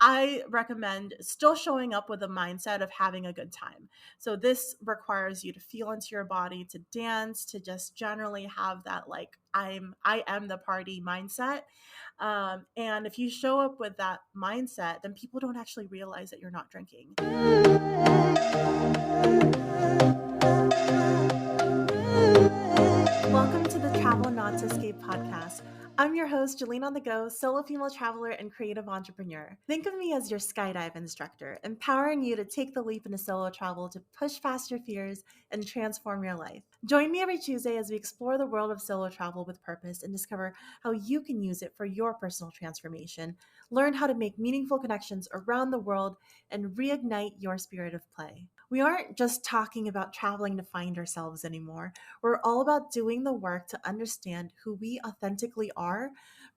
I recommend still showing up with a mindset of having a good time. So this requires you to feel into your body, to dance, to just generally have that like I am the party mindset. And if you show up with that mindset, then people don't actually realize that you're not drinking. Welcome to the Travel Not to Escape podcast. I'm your host, Jolene on the Go, solo female traveler and creative entrepreneur. Think of me as your skydive instructor, empowering you to take the leap into solo travel to push past your fears and transform your life. Join me every Tuesday as we explore the world of solo travel with purpose and discover how you can use it for your personal transformation, learn how to make meaningful connections around the world, and reignite your spirit of play. We aren't just talking about traveling to find ourselves anymore. We're all about doing the work to understand who we authentically are,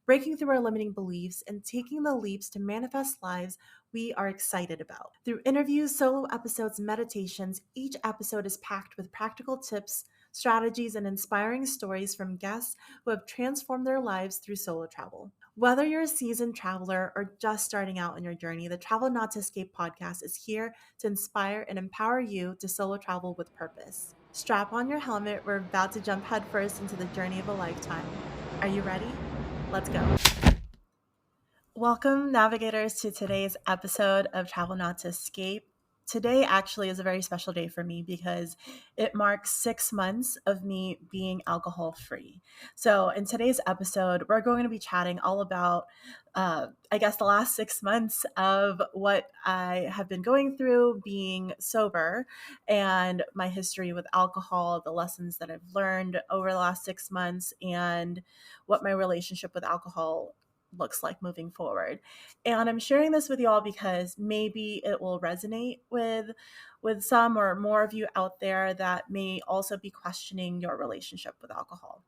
breaking through our limiting beliefs, and taking the leaps to manifest lives we are excited about. Through interviews, solo episodes, and meditations, each episode is packed with practical tips, strategies, and inspiring stories from guests who have transformed their lives through solo travel. Whether you're a seasoned traveler or just starting out on your journey, the Travel Not to Escape podcast is here to inspire and empower you to solo travel with purpose. Strap on your helmet. We're about to jump headfirst into the journey of a lifetime. Are you ready? Let's go. Welcome, navigators, to today's episode of Travel Not to Escape. Today actually is a very special day for me because it marks 6 months of me being alcohol free. So in today's episode, we're going to be chatting all about, the last 6 months of what I have been going through being sober and my history with alcohol, the lessons that I've learned over the last 6 months, and what my relationship with alcohol looks like moving forward. And I'm sharing this with you all because maybe it will resonate with some or more of you out there that may also be questioning your relationship with alcohol.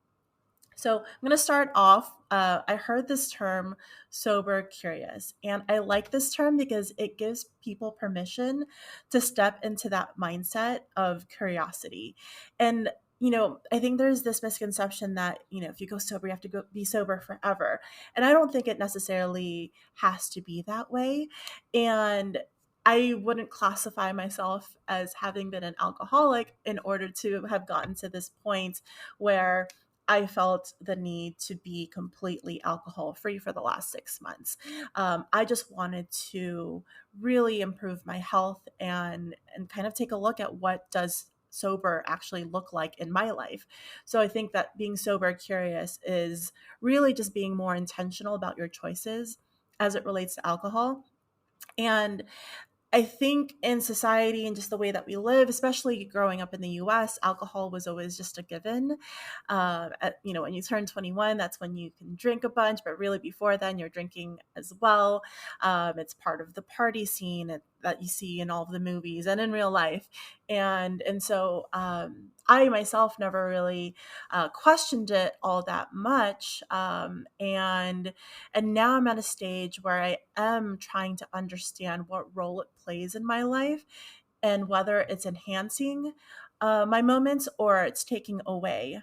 So I'm going to start off. I heard this term sober curious, and I like this term because it gives people permission to step into that mindset of curiosity. And I think there's this misconception that, if you go sober, you have to go be sober forever. And I don't think it necessarily has to be that way. And I wouldn't classify myself as having been an alcoholic in order to have gotten to this point where I felt the need to be completely alcohol free for the last 6 months. I just wanted to really improve my health and kind of take a look at what does sober actually look like in my life. So I think that being sober curious is really just being more intentional about your choices as it relates to alcohol. And I think in society and just the way that we live, especially growing up in the US, alcohol was always just a given. When you turn 21, that's when you can drink a bunch, but really before then, you're drinking as well. It's part of the party scene that you see in all of the movies and in real life. And so I myself never really questioned it all that much. And now I'm at a stage where I am trying to understand what role it plays in my life and whether it's enhancing my moments or it's taking away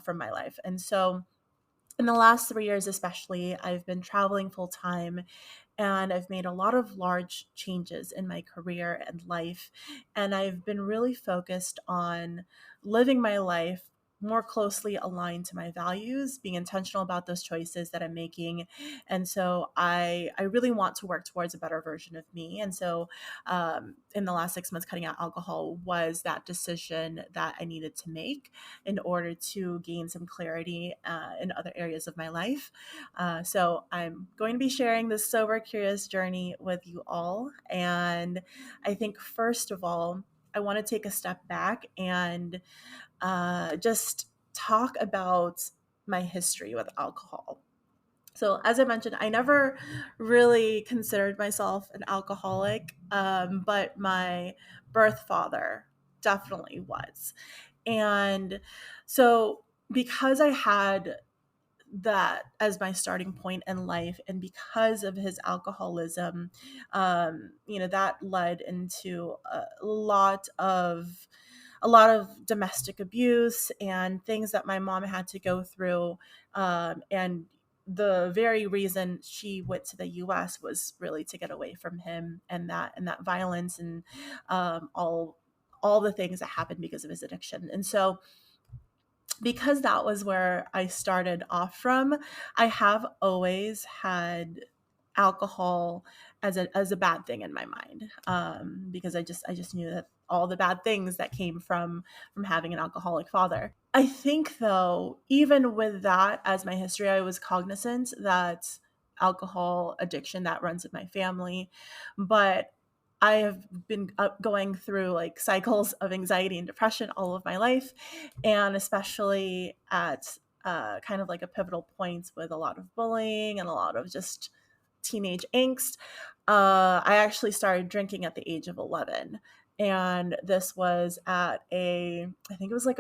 from my life. And so in the last 3 years, especially, I've been traveling full time and I've made a lot of large changes in my career and life. And I've been really focused on living my life more closely aligned to my values, being intentional about those choices that I'm making. And so I really want to work towards a better version of me. And so in the last 6 months, cutting out alcohol was that decision that I needed to make in order to gain some clarity in other areas of my life. So I'm going to be sharing this sober curious journey with you all. And I think first of all, I want to take a step back and just talk about my history with alcohol. So, as I mentioned, I never really considered myself an alcoholic, but my birth father definitely was. And so, because I had that as my starting point in life, and because of his alcoholism, that led into a lot of domestic abuse and things that my mom had to go through. And the very reason she went to the US was really to get away from him and that violence and all the things that happened because of his addiction. And so because that was where I started off from, I have always had alcohol as a bad thing in my mind, because I just knew that all the bad things that came from having an alcoholic father. I think though, even with that as my history, I was cognizant that alcohol addiction that runs in my family, but I have been going through like cycles of anxiety and depression all of my life, and especially at kind of like a pivotal point with a lot of bullying and a lot of just teenage angst. I actually started drinking at the age of 11. And this was at I think it was like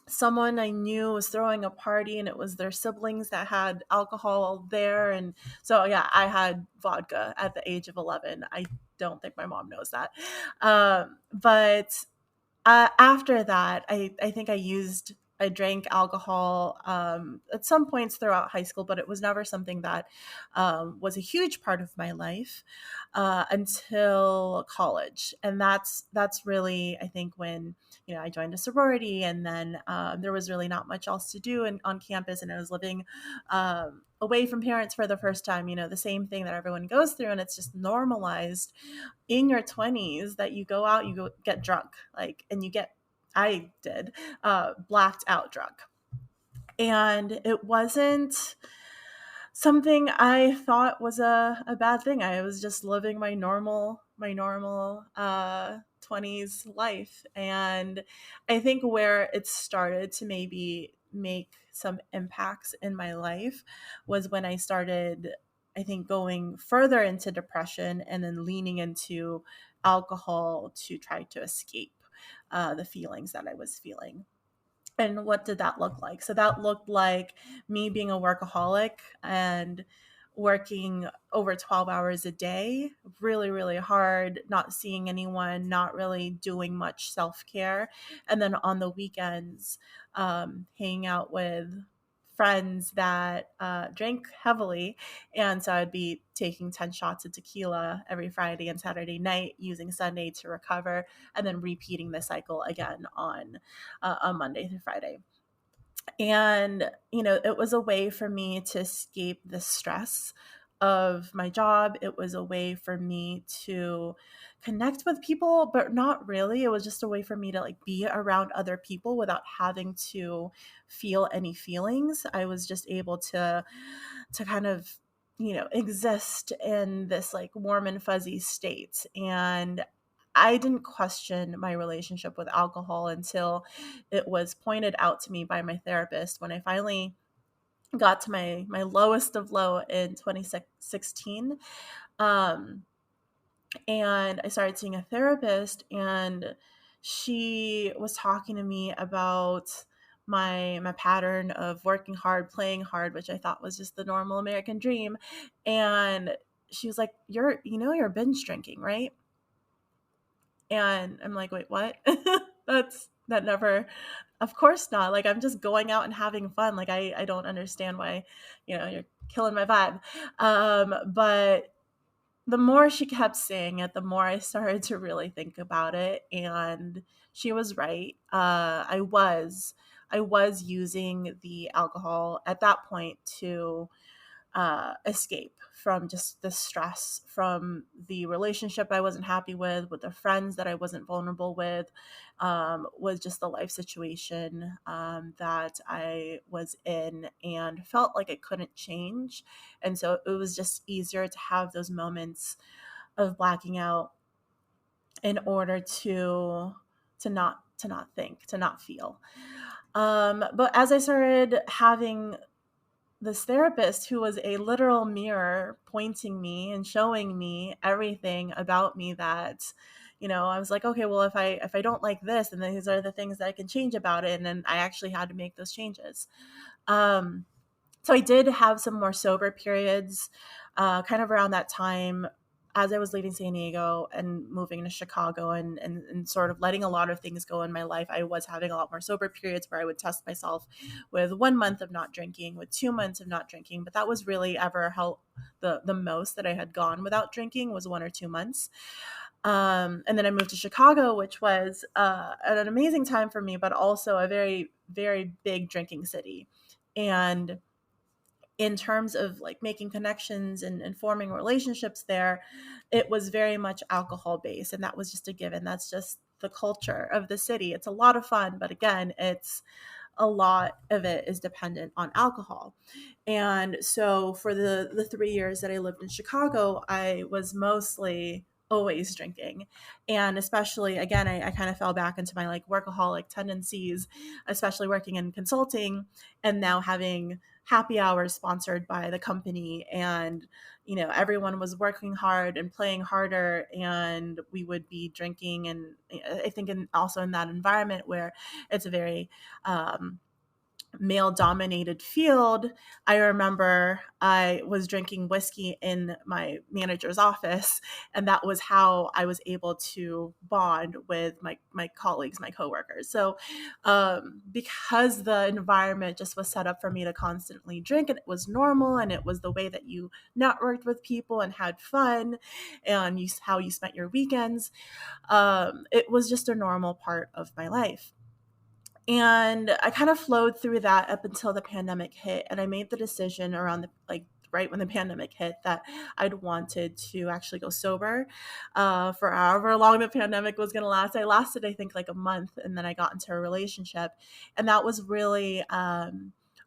someone I knew was throwing a party, and it was their siblings that had alcohol there. And so, yeah, I had vodka at the age of 11. I don't think my mom knows that. But after that, I think I drank alcohol at some points throughout high school, but it was never something that was a huge part of my life until college. And that's really, I think, when I joined a sorority, and then there was really not much else to do on campus, and I was living away from parents for the first time. The same thing that everyone goes through, and it's just normalized in your 20s that you go out, you go get drunk, like, and I did blacked out drunk, and it wasn't something I thought was a bad thing. I was just living my normal 20s life. And I think where it started to maybe make some impacts in my life was when I started, I think, going further into depression and then leaning into alcohol to try to escape the feelings that I was feeling. And what did that look like? So that looked like me being a workaholic and working over 12 hours a day, really, really hard, not seeing anyone, not really doing much self care. And then on the weekends, hanging out with friends that drank heavily. And so I'd be taking 10 shots of tequila every Friday and Saturday night, using Sunday to recover, and then repeating the cycle again on Monday through Friday. And, it was a way for me to escape the stress of my job. It was a way for me to connect with people, but not really. It was just a way for me to like be around other people without having to feel any feelings. I was just able to kind of, exist in this like warm and fuzzy state. And I didn't question my relationship with alcohol until it was pointed out to me by my therapist when I finally got to my lowest of low in 2016. Um, and I started seeing a therapist, and she was talking to me about my pattern of working hard, playing hard, which I thought was just the normal American dream. And she was like, you're binge drinking, right? And I'm like, wait, what? That never, of course not. Like, I'm just going out and having fun. Like, I don't understand why, you're killing my vibe. But the more she kept saying it, the more I started to really think about it. And she was right. I was using the alcohol at that point to escape from just the stress from the relationship I wasn't happy with the friends that I wasn't vulnerable with, was just the life situation that I was in and felt like I couldn't change. And so it was just easier to have those moments of blacking out in order to not think, to not feel. But as I started having this therapist who was a literal mirror pointing me and showing me everything about me that I was like, okay, well, if I don't like this, and then these are the things that I can change about it. And then I actually had to make those changes. So I did have some more sober periods kind of around that time. as I was leaving San Diego and moving to Chicago and sort of letting a lot of things go in my life, I was having a lot more sober periods where I would test myself with 1 month of not drinking, with 2 months of not drinking. But that was really ever how the most that I had gone without drinking was 1 or 2 months. And then I moved to Chicago, which was an amazing time for me, but also a very, very big drinking city. And in terms of like making connections and forming relationships there, it was very much alcohol based. And that was just a given. That's just the culture of the city. It's a lot of fun, but again, it's a lot of it is dependent on alcohol. And so for the 3 years that I lived in Chicago, I was mostly always drinking. And especially again, I kind of fell back into my like workaholic tendencies, especially working in consulting and now having happy hours sponsored by the company. And everyone was working hard and playing harder, and we would be drinking. And I think also in that environment where it's a very male dominated field, I remember I was drinking whiskey in my manager's office, and that was how I was able to bond with my colleagues, my coworkers. So because the environment just was set up for me to constantly drink, and it was normal, and it was the way that you networked with people and had fun, and how you spent your weekends, it was just a normal part of my life. And I kind of flowed through that up until the pandemic hit. And I made the decision around right when the pandemic hit that I'd wanted to actually go sober for however long the pandemic was going to last. I lasted, I think, like a month, and then I got into a relationship. And that was really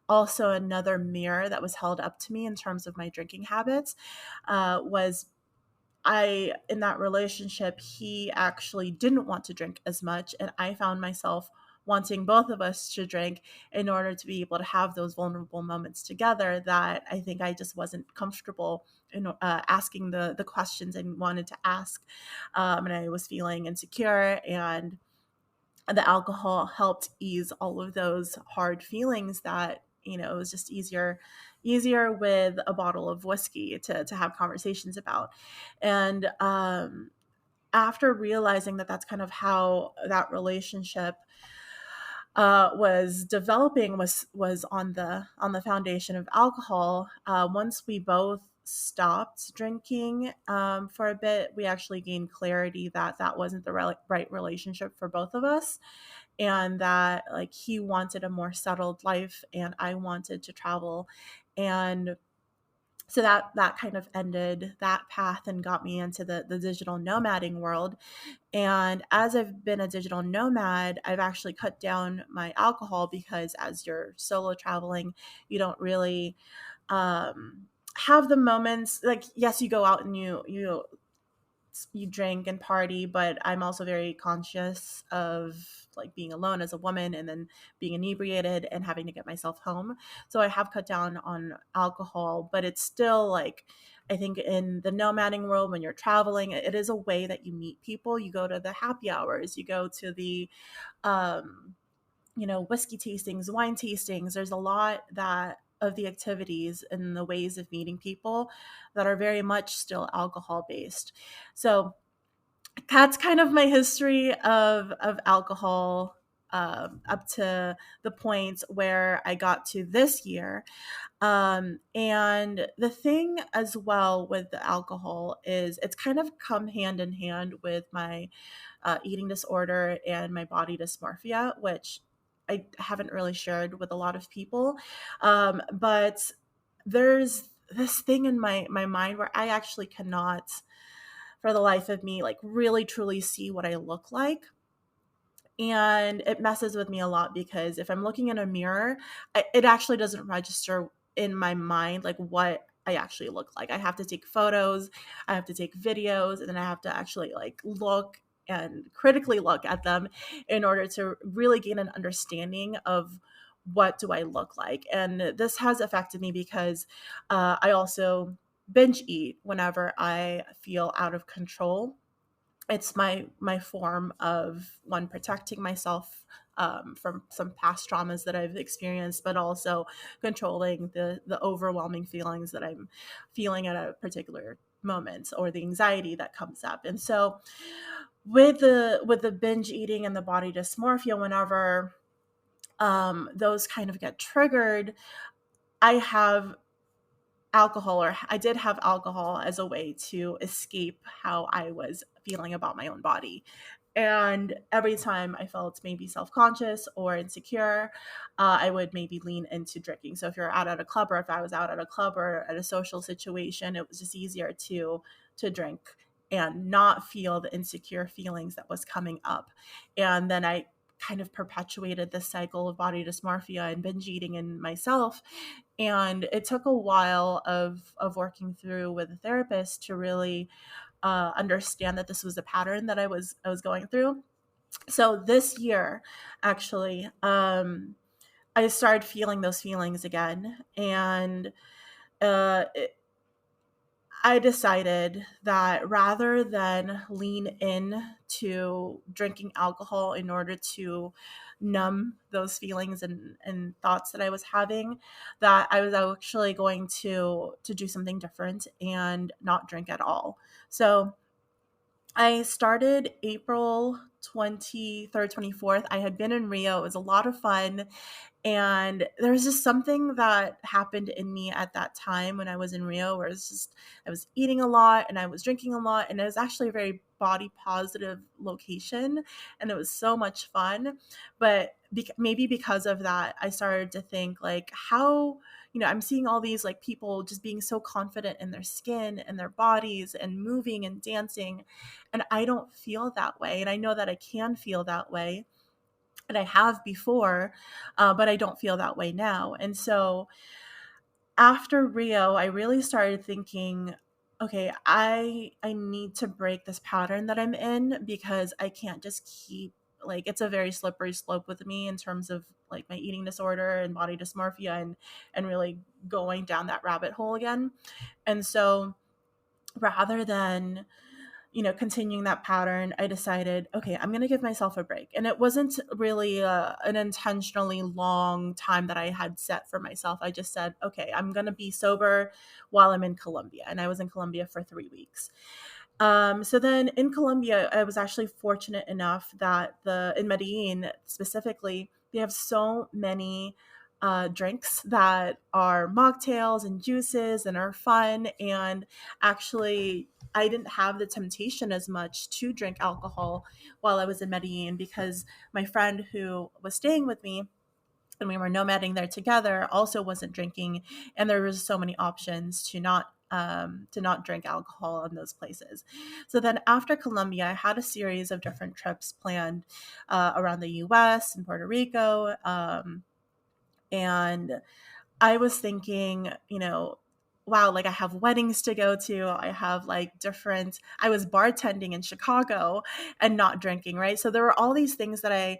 also another mirror that was held up to me in terms of my drinking habits. Was in that relationship, he actually didn't want to drink as much. And I found myself wanting both of us to drink in order to be able to have those vulnerable moments together that I think I just wasn't comfortable in asking the questions I wanted to ask. And I was feeling insecure, and the alcohol helped ease all of those hard feelings that it was just easier with a bottle of whiskey to have conversations about. And after realizing that that's kind of how that relationship was developing, was on the foundation of alcohol. Once we both stopped drinking for a bit, we actually gained clarity that that wasn't the right relationship for both of us, and that like he wanted a more settled life and I wanted to travel. And so that kind of ended that path and got me into the digital nomading world. And as I've been a digital nomad, I've actually cut down my alcohol because as you're solo traveling, you don't really have the moments like, yes, you go out and you drink and party, but I'm also very conscious of like being alone as a woman and then being inebriated and having to get myself home. So I have cut down on alcohol, but it's still like, I think in the nomading world, when you're traveling, it is a way that you meet people. You go to the happy hours, you go to the um, whiskey tastings, wine tastings. There's a lot that of the activities and the ways of meeting people that are very much still alcohol based. So that's kind of my history of alcohol up to the point where I got to this year. And the thing as well with the alcohol is it's kind of come hand in hand with my eating disorder and my body dysmorphia, which I haven't really shared with a lot of people. But there's this thing in my mind where I actually cannot, for the life of me, like really truly see what I look like. And it messes with me a lot because if I'm looking in a mirror, it actually doesn't register in my mind like what I actually look like. I have to take photos, I have to take videos, and then I have to actually like look and critically look at them in order to really gain an understanding of what do I look like. And this has affected me because I also binge eat whenever I feel out of control. It's my form of one, protecting myself from some past traumas that I've experienced, but also controlling the overwhelming feelings that I'm feeling at a particular moments or the anxiety that comes up. And so with the binge eating and the body dysmorphia, whenever those kind of get triggered, I have alcohol, or I did have alcohol as a way to escape how I was feeling about my own body. And every time I felt maybe self conscious or insecure, I would maybe lean into drinking. So if you're out at a club, or if I was out at a club or at a social situation, it was just easier to drink and not feel the insecure feelings that was coming up. And then I kind of perpetuated this cycle of body dysmorphia and binge eating in myself. And it took a while of working through with a therapist to really understand that this was a pattern that I was going through. So this year, actually, I started feeling those feelings again, and it, I decided that rather than lean in to drinking alcohol in order to numb those feelings and thoughts that I was having, that I was actually going to do something different and not drink at all. So I started April 23rd, 24th. I had been in Rio. It was a lot of fun. And there was just something that happened in me at that time when I was in Rio, where it's just, I was eating a lot and I was drinking a lot. And it was actually a very body positive location. And it was so much fun. But maybe because of that, I started to think, like, how, I'm seeing all these like people just being so confident in their skin and their bodies and moving and dancing. And I don't feel that way. And I know that I can feel that way, and I have before, but I don't feel that way now. And so after Rio, I really started thinking, okay, I need to break this pattern that I'm in, because I can't just keep, like, it's a very slippery slope with me in terms of like my eating disorder and body dysmorphia, and really going down that rabbit hole again. And so rather than continuing that pattern, I decided, okay, I'm going to give myself a break. And it wasn't really an intentionally long time that I had set for myself. I just said, okay, I'm going to be sober while I'm in Colombia. And I was in Colombia for 3 weeks. So then in Colombia, I was actually fortunate enough that in Medellin specifically, they have so many drinks that are mocktails and juices and are fun. And actually, I didn't have the temptation as much to drink alcohol while I was in Medellin, because my friend who was staying with me, and we were nomading there together, also wasn't drinking, and there was so many options to not drink alcohol in those places. So then after Colombia, I had a series of different trips planned around the U.S. and Puerto Rico, and I was thinking, wow, like I have weddings to go to. I have like I was bartending in Chicago and not drinking, right? So there were all these things that I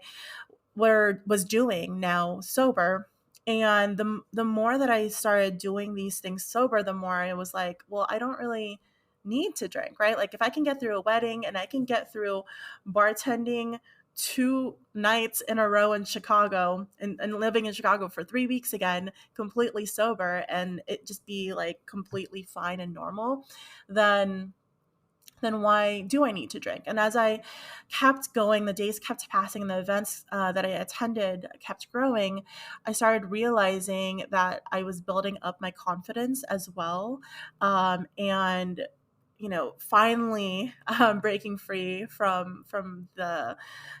was doing now sober. And the more that I started doing these things sober, the more I was like, well, I don't really need to drink, right? Like if I can get through a wedding and I can get through bartending 2 nights in a row in Chicago, and living in Chicago for 3 weeks again, completely sober, and it just be like completely fine and normal, then why do I need to drink? And as I kept going, the days kept passing, and the events that I attended kept growing, I started realizing that I was building up my confidence as well. And finally breaking free from the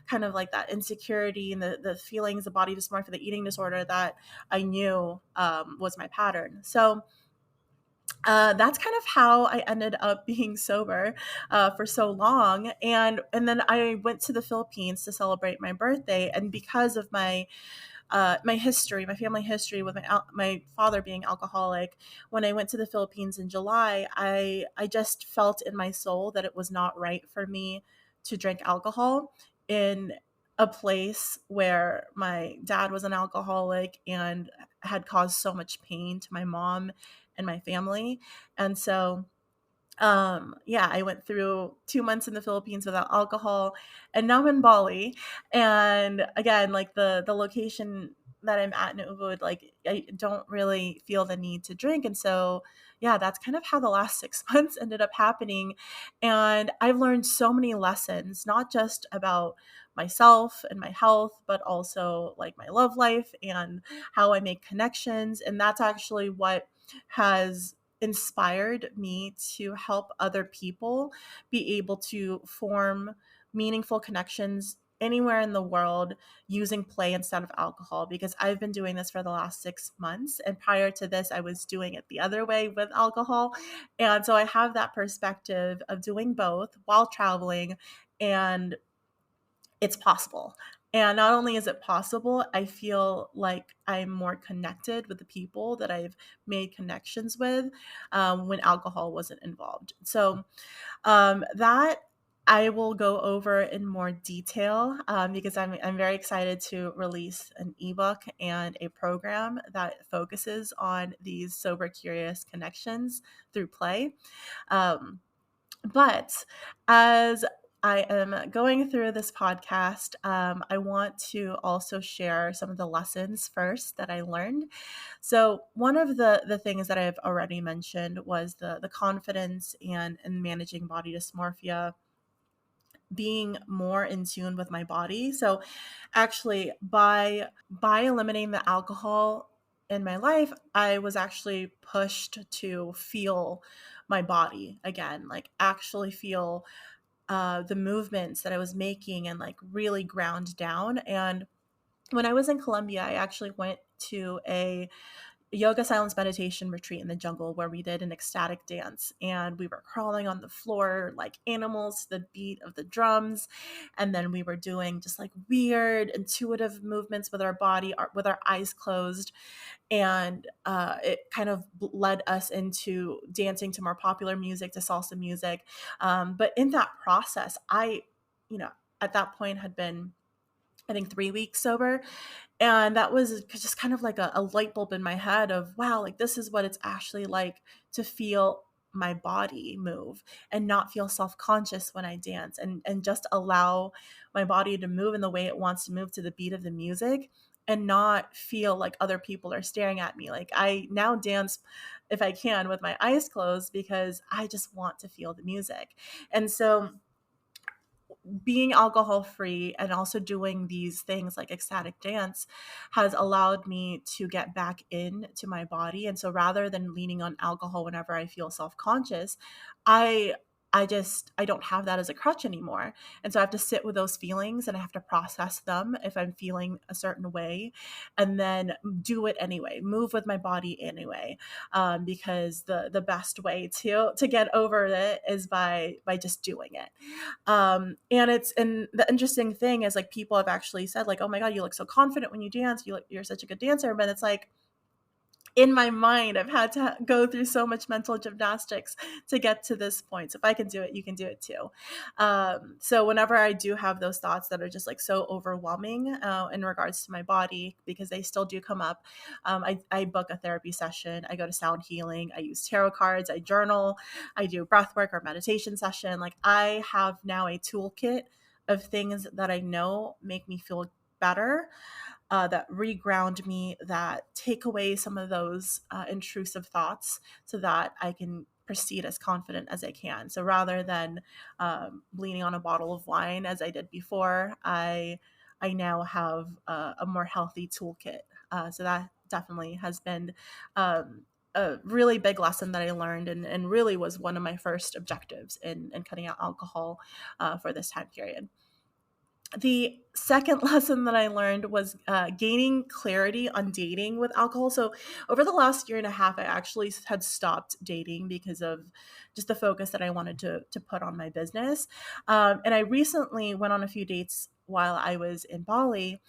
kind of like that insecurity and the feelings, the body dysmorphia, the eating disorder that I knew was my pattern. So that's kind of how I ended up being sober for so long. And then I went to the Philippines to celebrate my birthday. And because of my history, my family history with my father being alcoholic, when I went to the Philippines in July, I just felt in my soul that it was not right for me to drink alcohol in a place where my dad was an alcoholic and had caused so much pain to my mom and my family. And so yeah, I went through 2 months in the Philippines without alcohol, and now I'm in Bali. And again, like the location that I'm at in Ubud, like I don't really feel the need to drink. And so, yeah, that's kind of how the last 6 months ended up happening. And I've learned so many lessons, not just about myself and my health, but also like my love life and how I make connections. And that's actually what has inspired me to help other people be able to form meaningful connections anywhere in the world using play instead of alcohol, because I've been doing this for the last 6 months. And prior to this, I was doing it the other way with alcohol. And so I have that perspective of doing both while traveling, and it's possible. And not only is it possible, I feel like I'm more connected with the people that I've made connections with when alcohol wasn't involved. So that I will go over in more detail because I'm very excited to release an ebook and a program that focuses on these sober, curious connections through play. Um, but as I am going through this podcast, I want to also share some of the lessons first that I learned. So one of the things that I've already mentioned was the confidence and managing body dysmorphia, being more in tune with my body. So actually by eliminating the alcohol in my life, I was actually pushed to feel my body again, like actually feel the movements that I was making and like really ground down. And when I was in Colombia, I actually went to a yoga silence meditation retreat in the jungle where we did an ecstatic dance, and we were crawling on the floor like animals to the beat of the drums. And then we were doing just like weird intuitive movements with our body, with our eyes closed. And it kind of led us into dancing to more popular music, to salsa music. But in that process, you know, at that point had been, I think, 3 weeks sober. And that was just kind of like a light bulb in my head of, wow, like this is what it's actually like to feel my body move and not feel self-conscious when I dance, and just allow my body to move in the way it wants to move to the beat of the music, and not feel like other people are staring at me. Like I now dance, if I can, with my eyes closed because I just want to feel the music. And so being alcohol free and also doing these things like ecstatic dance has allowed me to get back into my body. And so rather than leaning on alcohol whenever I feel self-conscious, I I don't have that as a crutch anymore. And so I have to sit with those feelings and I have to process them if I'm feeling a certain way, and then do it anyway, move with my body anyway, because the best way to get over it is by just doing it. And the interesting thing is, like, people have actually said, like, oh my god, you look so confident when you dance, you're such a good dancer. But it's like, in my mind, I've had to go through so much mental gymnastics to get to this point. So if I can do it, you can do it too. So whenever I do have those thoughts that are just like so overwhelming in regards to my body, because they still do come up, I book a therapy session. I go to sound healing. I use tarot cards. I journal. I do breath work or meditation session. Like, I have now a toolkit of things that I know make me feel better, that reground me, that take away some of those intrusive thoughts so that I can proceed as confident as I can. So rather than leaning on a bottle of wine as I did before, I now have a more healthy toolkit. So that definitely has been a really big lesson that I learned, and really was one of my first objectives in cutting out alcohol for this time period. The second lesson that I learned was gaining clarity on dating with alcohol. So, over the last year and a half, I actually had stopped dating because of just the focus that I wanted to put on my business. And I recently went on a few dates while I was in Bali,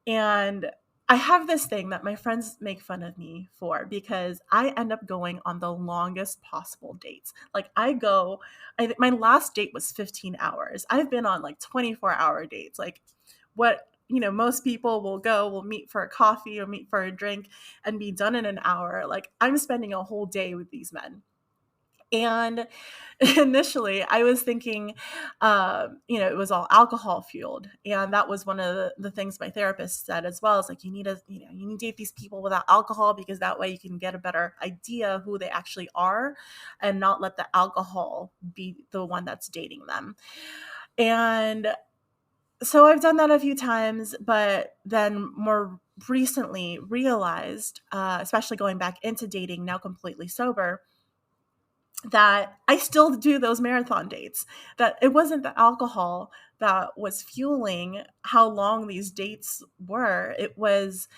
and I have this thing that my friends make fun of me for, because I end up going on the longest possible dates. Like, I think my last date was 15 hours. I've been on like 24-hour dates. Like, what, most people will meet for a coffee or meet for a drink and be done in an hour. Like, I'm spending a whole day with these men. And initially, I was thinking, it was all alcohol fueled, and that was one of the things my therapist said as well. Is like, you need to date these people without alcohol, because that way you can get a better idea who they actually are, and not let the alcohol be the one that's dating them. And so I've done that a few times, but then more recently realized, especially going back into dating now completely sober, that I still do those marathon dates, that it wasn't the alcohol that was fueling how long these dates were. It was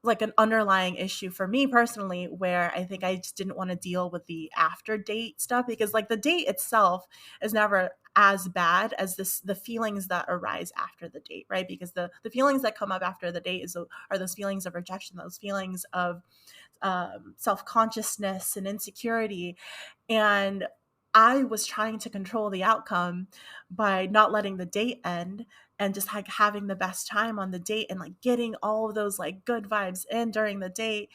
like an underlying issue for me personally, where I think I just didn't want to deal with the after date stuff, because like the date itself is never as bad as the feelings that arise after the date, right? Because the feelings that come up after the date are those feelings of rejection, those feelings of self-consciousness and insecurity. And I was trying to control the outcome by not letting the date end, and just like having the best time on the date, and like getting all of those like good vibes in during the date.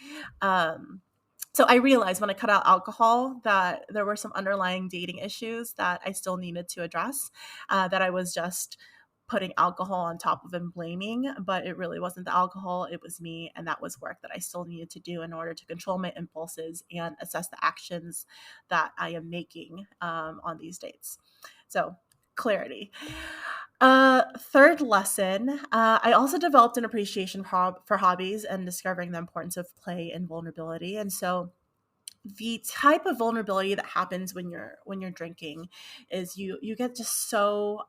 So I realized when I cut out alcohol that there were some underlying dating issues that I still needed to address, that I was just putting alcohol on top of and blaming, but it really wasn't the alcohol, it was me. And that was work that I still needed to do in order to control my impulses and assess the actions that I am making on these dates. So, clarity. Third lesson, I also developed an appreciation for hobbies and discovering the importance of play and vulnerability. And so the type of vulnerability that happens when you're drinking is you get just so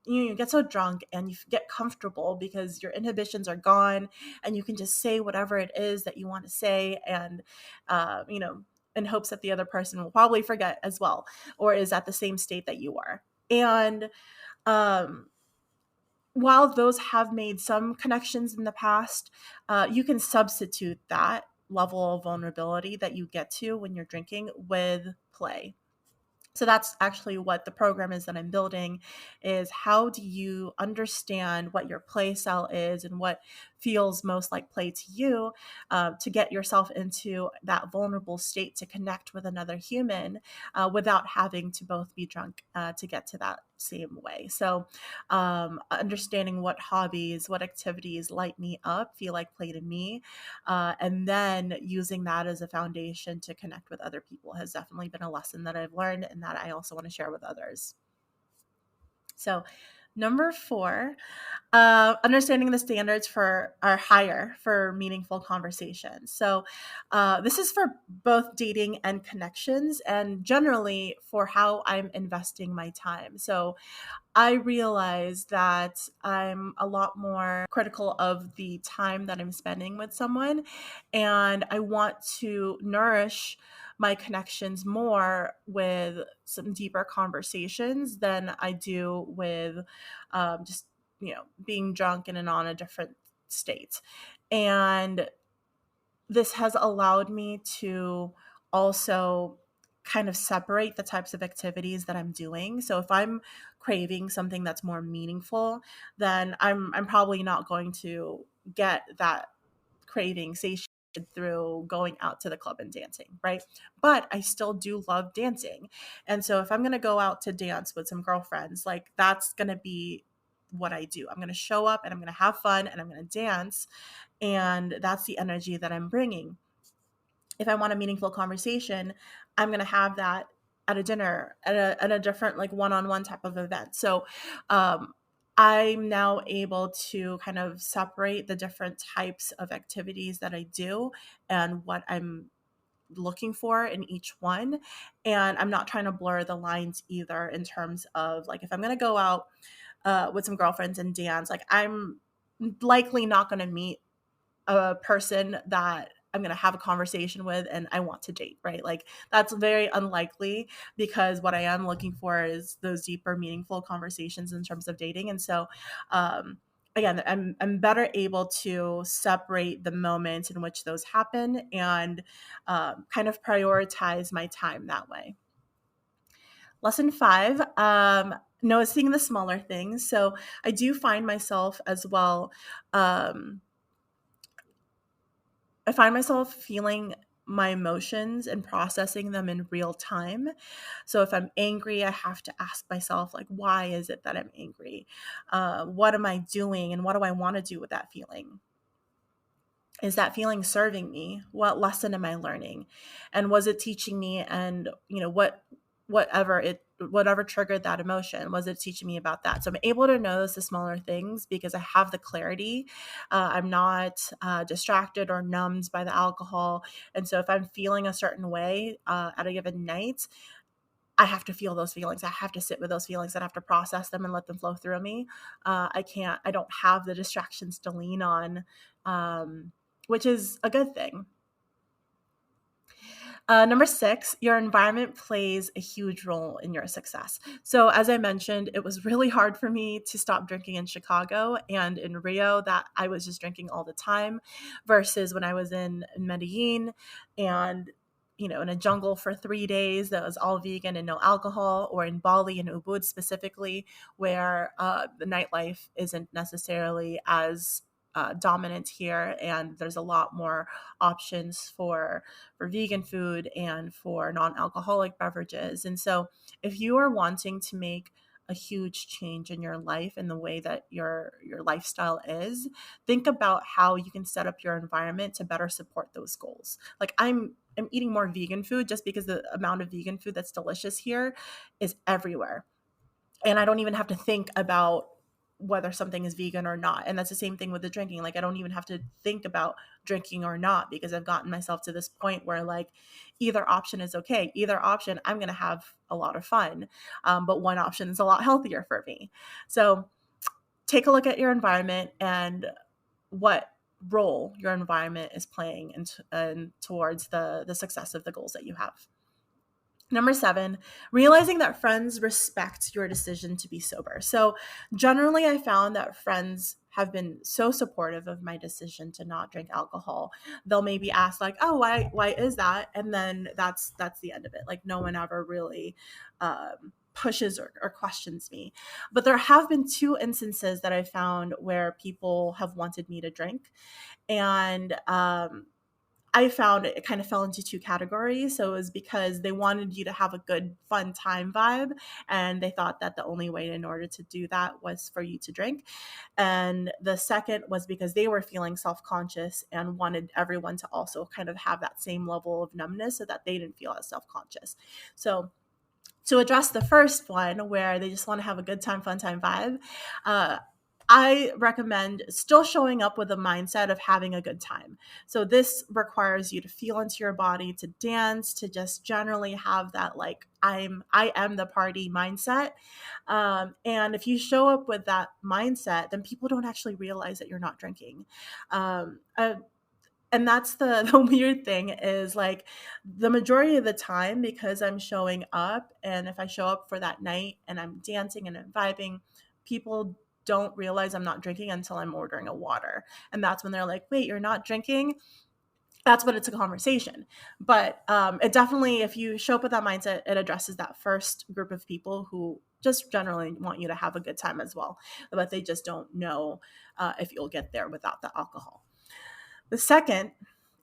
you get so drunk, and you get comfortable because your inhibitions are gone, and you can just say whatever it is that you want to say, and in hopes that the other person will probably forget as well, or is at the same state that you are. And um while those have made some connections in the past, you can substitute that level of vulnerability that you get to when you're drinking with play. So that's actually what the program is that I'm building, is how do you understand what your play style is and what feels most like play to you, to get yourself into that vulnerable state to connect with another human, without having to both be drunk to get to that same way. So understanding what hobbies, what activities light me up, feel like play to me, and then using that as a foundation to connect with other people has definitely been a lesson that I've learned, and that I also want to share with others. So, number 4, understanding the standards for are higher for meaningful conversations. So, this is for both dating and connections, and generally for how I'm investing my time. So, I realize that I'm a lot more critical of the time that I'm spending with someone, and I want to nourish my connections more with some deeper conversations than I do with just being drunk and on a different state. And this has allowed me to also kind of separate the types of activities that I'm doing. So if I'm craving something that's more meaningful, then I'm probably not going to get that craving satiated through going out to the club and dancing, right? But I still do love dancing. And so if I'm going to go out to dance with some girlfriends, like that's going to be what I do. I'm going to show up and I'm going to have fun and I'm going to dance, and that's the energy that I'm bringing. If I want a meaningful conversation, I'm going to have that at a dinner, at a different like one-on-one type of event. So um, I'm now able to kind of separate the different types of activities that I do and what I'm looking for in each one. And I'm not trying to blur the lines either, in terms of like, if I'm going to go out with some girlfriends and dance, like I'm likely not going to meet a person that I'm going to have a conversation with and I want to date, right? Like that's very unlikely, because what I am looking for is those deeper, meaningful conversations in terms of dating. And so, again, I'm better able to separate the moments in which those happen, and kind of prioritize my time that way. Lesson 5, noticing the smaller things. So I do find myself as well. I find myself feeling my emotions and processing them in real time. So if I'm angry, I have to ask myself, like, why is it that I'm angry? What am I doing? And what do I want to do with that feeling? Is that feeling serving me? What lesson am I learning? And was it teaching me? And, whatever triggered that emotion, was it teaching me about that? So I'm able to notice the smaller things because I have the clarity. I'm not distracted or numbed by the alcohol. And so if I'm feeling a certain way at a given night, I have to feel those feelings. I have to sit with those feelings. I have to process them and let them flow through me. I don't have the distractions to lean on, which is a good thing. Number 6, your environment plays a huge role in your success. So, as I mentioned, it was really hard for me to stop drinking in Chicago and in Rio, that I was just drinking all the time, versus when I was in Medellin and in a jungle for 3 days that was all vegan and no alcohol, or in Bali and Ubud specifically, where the nightlife isn't necessarily as dominant here, and there's a lot more options for vegan food and for non-alcoholic beverages. And so if you are wanting to make a huge change in your life and the way that your lifestyle is, think about how you can set up your environment to better support those goals. Like I'm eating more vegan food just because the amount of vegan food that's delicious here is everywhere. And I don't even have to think about whether something is vegan or not. And that's the same thing with the drinking. Like I don't even have to think about drinking or not, because I've gotten myself to this point where like either option is okay. Either option, I'm going to have a lot of fun. But one option is a lot healthier for me. So take a look at your environment and what role your environment is playing and towards the success of the goals that you have. Number 7, realizing that friends respect your decision to be sober. So, generally, I found that friends have been so supportive of my decision to not drink alcohol. They'll maybe ask, like, "Oh, why is that?" And then that's the end of it. Like, no one ever really pushes or questions me. But there have been 2 instances that I found where people have wanted me to drink, and I found it kind of fell into 2 categories. So it was because they wanted you to have a good, fun time vibe, and they thought that the only way in order to do that was for you to drink. And the second was because they were feeling self-conscious and wanted everyone to also kind of have that same level of numbness so that they didn't feel as self-conscious. So to address the first one, where they just want to have a good time, fun time vibe, uh, I recommend still showing up with a mindset of having a good time. So this requires you to feel into your body, to dance, to just generally have that like I am the party mindset. And if you show up with that mindset, then people don't actually realize that you're not drinking. Um, uh, and that's the weird thing is like the majority of the time, because I'm showing up, and if I show up for that night and I'm dancing and I'm vibing, people don't realize I'm not drinking until I'm ordering a water. And that's when they're like, wait, you're not drinking? That's when it's a conversation. But it definitely, if you show up with that mindset, it addresses that first group of people who just generally want you to have a good time as well. But they just don't know if you'll get there without the alcohol. The second,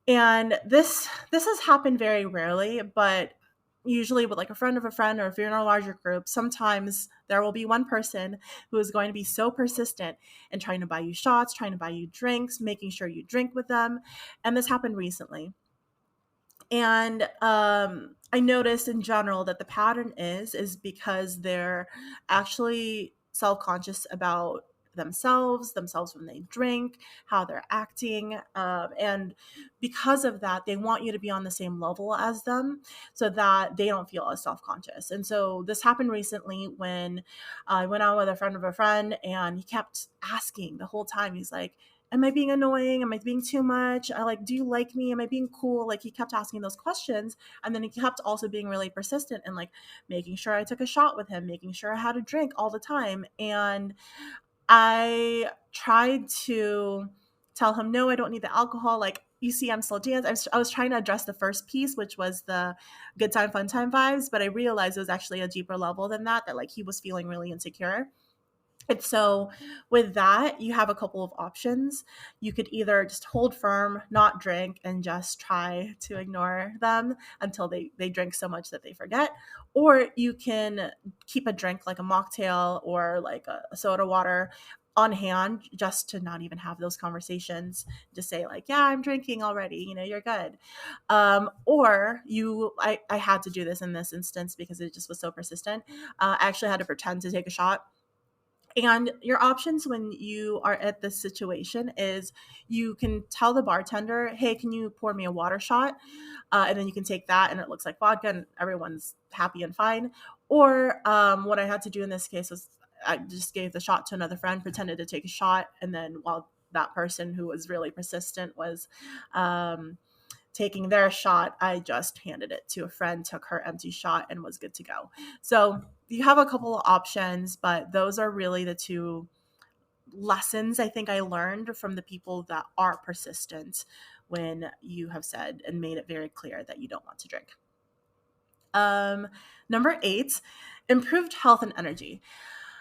and this has happened very rarely, but usually with like a friend of a friend, or if you're in a larger group, sometimes there will be one person who is going to be so persistent in trying to buy you shots, trying to buy you drinks, making sure you drink with them. And this happened recently. And I noticed in general that the pattern is because they're actually self-conscious about themselves when they drink, how they're acting, and because of that, they want you to be on the same level as them so that they don't feel as self-conscious. And so this happened recently when I went out with a friend of a friend, and he kept asking the whole time. He's like, am I being annoying? Am I being too much? I like, do you like me? Am I being cool? Like he kept asking those questions. And then he kept also being really persistent and like making sure I took a shot with him, making sure I had a drink all the time. And I tried to tell him, no, I don't need the alcohol. Like, you see, I'm still dancing. I was trying to address the first piece, which was the good time, fun time vibes. But I realized it was actually a deeper level than that, that like he was feeling really insecure. And so with that, you have a couple of options. You could either just hold firm, not drink, and just try to ignore them until they drink so much that they forget. Or you can keep a drink like a mocktail or like a soda water on hand just to not even have those conversations. Just say like, yeah, I'm drinking already. You're good. I had to do this in this instance because it just was so persistent. I actually had to pretend to take a shot. And your options when you are at this situation is you can tell the bartender, hey, can you pour me a water shot? And then you can take that and it looks like vodka and everyone's happy and fine. Or what I had to do in this case was I just gave the shot to another friend, pretended to take a shot. And then while that person who was really persistent was um, taking their shot, I just handed it to a friend, took her empty shot, and was good to go. So you have a couple of options, but those are really the two lessons I think I learned from the people that are persistent when you have said and made it very clear that you don't want to drink. Um, Number 8, improved health and energy.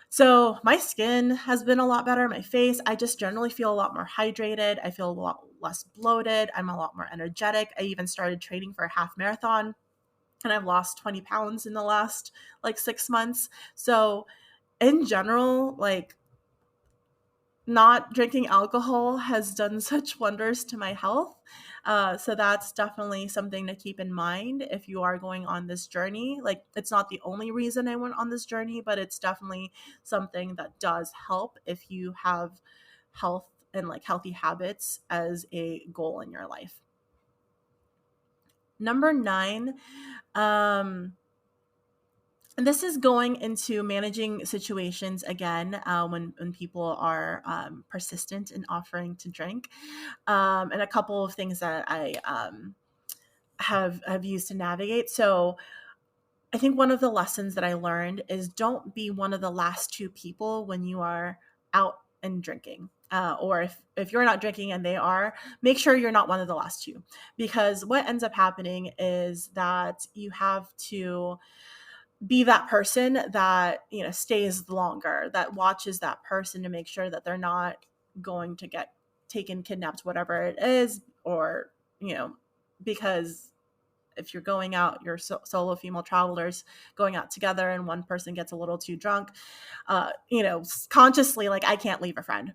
So my skin has been a lot better, my face. I just generally feel a lot more hydrated. I feel a lot less bloated. I'm a lot more energetic. I even started training for a half marathon and I've lost 20 pounds in the last like 6 months. So in general, like not drinking alcohol has done such wonders to my health. So that's definitely something to keep in mind if you are going on this journey. Like, it's not the only reason I went on this journey, but it's definitely something that does help if you have health and like healthy habits as a goal in your life. Number 9, um, and this is going into managing situations again when people are persistent in offering to drink, and a couple of things that I have used to navigate. So I think one of the lessons that I learned is don't be one of the last two people when you are out and drinking. Or if you're not drinking and they are, make sure you're not one of the last two. Because what ends up happening is that you have to be that person that stays longer, that watches that person to make sure that they're not going to get taken, kidnapped, whatever it is, or because if you're going out, you're solo female travelers going out together and one person gets a little too drunk, consciously, like, I can't leave a friend.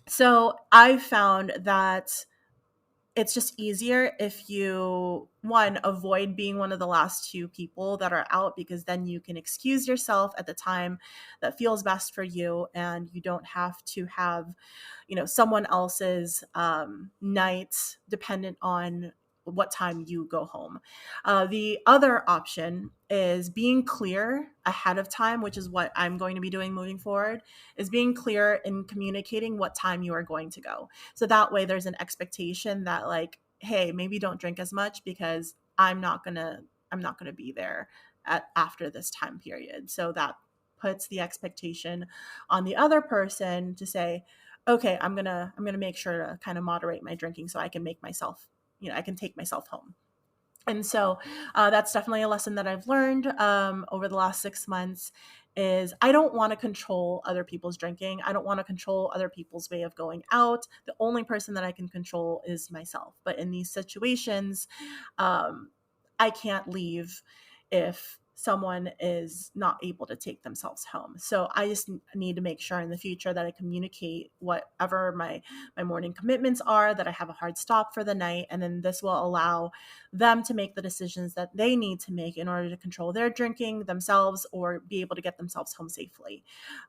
So I found that it's just easier if you, one, avoid being one of the last two people that are out, because then you can excuse yourself at the time that feels best for you and you don't have to have someone else's night dependent on what time you go home. The other option is being clear ahead of time, which is what I'm going to be doing moving forward, is being clear in communicating what time you are going to go. So that way there's an expectation that, like, hey, maybe don't drink as much because I'm not gonna be there after this time period. So that puts the expectation on the other person to say, okay, I'm gonna make sure to kind of moderate my drinking so I can make myself, I can take myself home. And so that's definitely a lesson that I've learned over the last 6 months is I don't want to control other people's drinking. I don't want to control other people's way of going out. The only person that I can control is myself. But in these situations, um, I can't leave if someone is not able to take themselves home. So I just need to make sure in the future that I communicate whatever my morning commitments are, that I have a hard stop for the night, and then this will allow them to make the decisions that they need to make in order to control their drinking themselves or be able to get themselves home safely.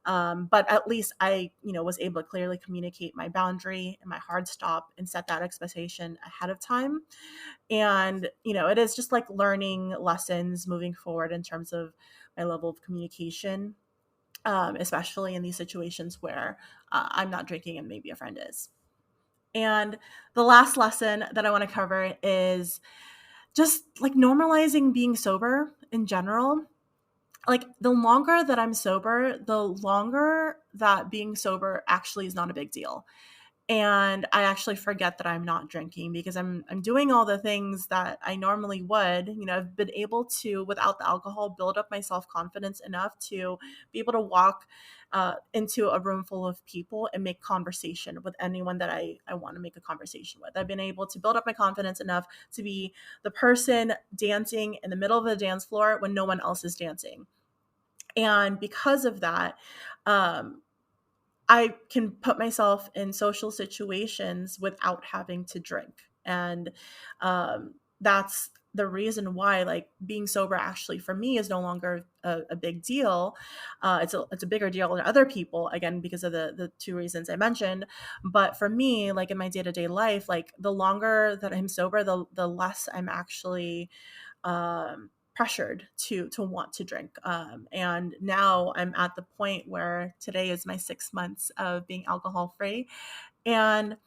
But at least I, was able to clearly communicate my boundary and my hard stop and set that expectation ahead of time. And, it is just like learning lessons moving forward in terms of my level of communication, especially in these situations where I'm not drinking and maybe a friend is. And the last lesson that I want to cover is just like normalizing being sober in general. Like, the longer that I'm sober, the longer that being sober actually is not a big deal. and I actually forget that I'm not drinking because I'm doing all the things that I normally would. I've been able to, without the alcohol, build up my self-confidence enough to be able to walk into a room full of people and make conversation with anyone that I want to make a conversation with. I've been able to build up my confidence enough to be the person dancing in the middle of the dance floor when no one else is dancing. And because of that, um, I can put myself in social situations without having to drink. And that's the reason why, like, being sober actually for me is no longer a big deal. It's a bigger deal than other people, again, because of the two reasons I mentioned. But for me, like in my day-to-day life, like the longer that I'm sober, the less I'm actually pressured to want to drink. And now I'm at the point where today is my 6 months of being alcohol free. And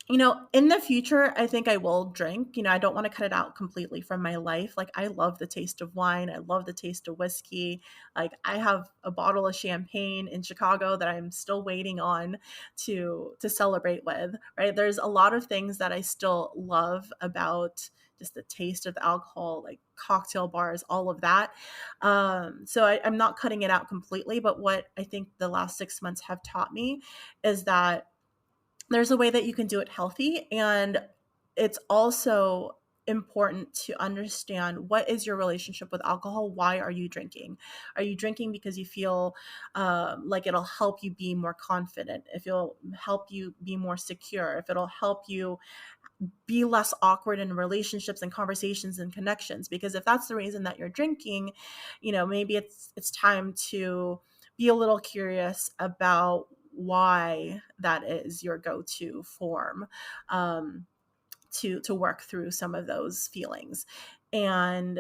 in the future, I think I will drink. I don't want to cut it out completely from my life. Like, I love the taste of wine. I love the taste of whiskey. Like, I have a bottle of champagne in Chicago that I'm still waiting on to celebrate with, right? There's a lot of things that I still love about just the taste of the alcohol, like cocktail bars, all of that. So I'm not cutting it out completely. But what I think the last 6 months have taught me is that there's a way that you can do it healthy, and it's also important to understand what is your relationship with alcohol. Why are you drinking? Are you drinking because you feel like it'll help you be more confident, if it'll help you be more secure, if it'll help you be less awkward in relationships and conversations and connections? Because if that's the reason that you're drinking, maybe it's time to be a little curious about why that is your go-to form, um, to work through some of those feelings, and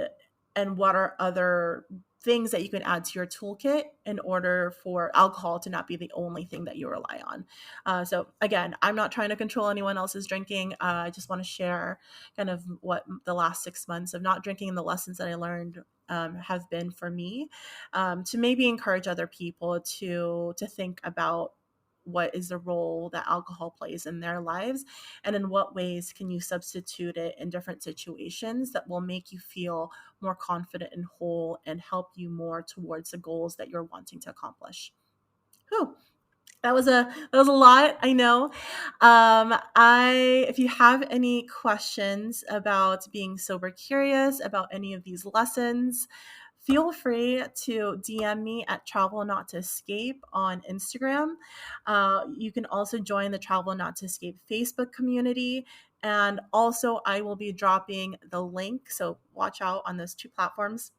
what are other things that you can add to your toolkit in order for alcohol to not be the only thing that you rely on. So again, I'm not trying to control anyone else's drinking. I just want to share kind of what the last 6 months of not drinking and the lessons that I learned have been for me, to maybe encourage other people to think about what is the role that alcohol plays in their lives, and in what ways can you substitute it in different situations that will make you feel more confident and whole and help you more towards the goals that you're wanting to accomplish. Whew. That was a lot, I know. I If you have any questions about being sober curious about any of these lessons, feel free to DM me at Travel Not to Escape on Instagram. You can also join the Travel Not to Escape Facebook community. And also, I will be dropping the link. So watch out on those two platforms,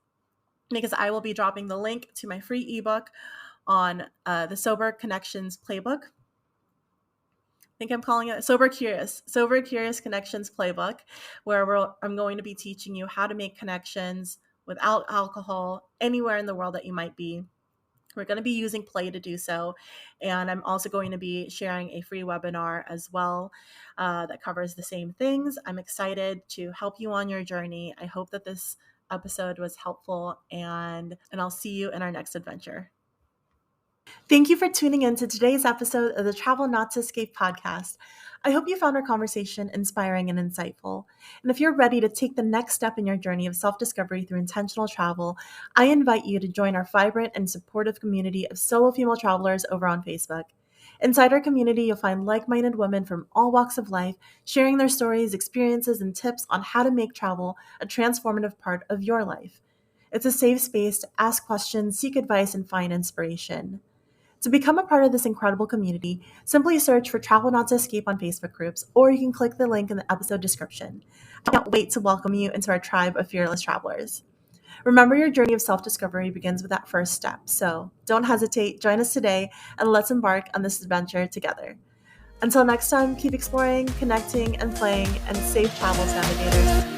because I will be dropping the link to my free ebook on the Sober Connections Playbook. I think I'm calling it Sober Curious Connections Playbook, where I'm going to be teaching you how to make connections without alcohol anywhere in the world that you might be. We're going to be using play to do so. And I'm also going to be sharing a free webinar as well that covers the same things. I'm excited to help you on your journey. I hope that this episode was helpful, and I'll see you in our next adventure. Thank you for tuning in to today's episode of the Travel Not to Escape podcast. I hope you found our conversation inspiring and insightful. And if you're ready to take the next step in your journey of self-discovery through intentional travel, I invite you to join our vibrant and supportive community of solo female travelers over on Facebook. Inside our community, you'll find like-minded women from all walks of life sharing their stories, experiences, and tips on how to make travel a transformative part of your life. It's a safe space to ask questions, seek advice, and find inspiration. To become a part of this incredible community, simply search for Travel Not to Escape on Facebook groups, or you can click the link in the episode description. I can't wait to welcome you into our tribe of fearless travelers. Remember, your journey of self-discovery begins with that first step, so don't hesitate, join us today, and let's embark on this adventure together. Until next time, keep exploring, connecting, and playing, and safe travels, navigators.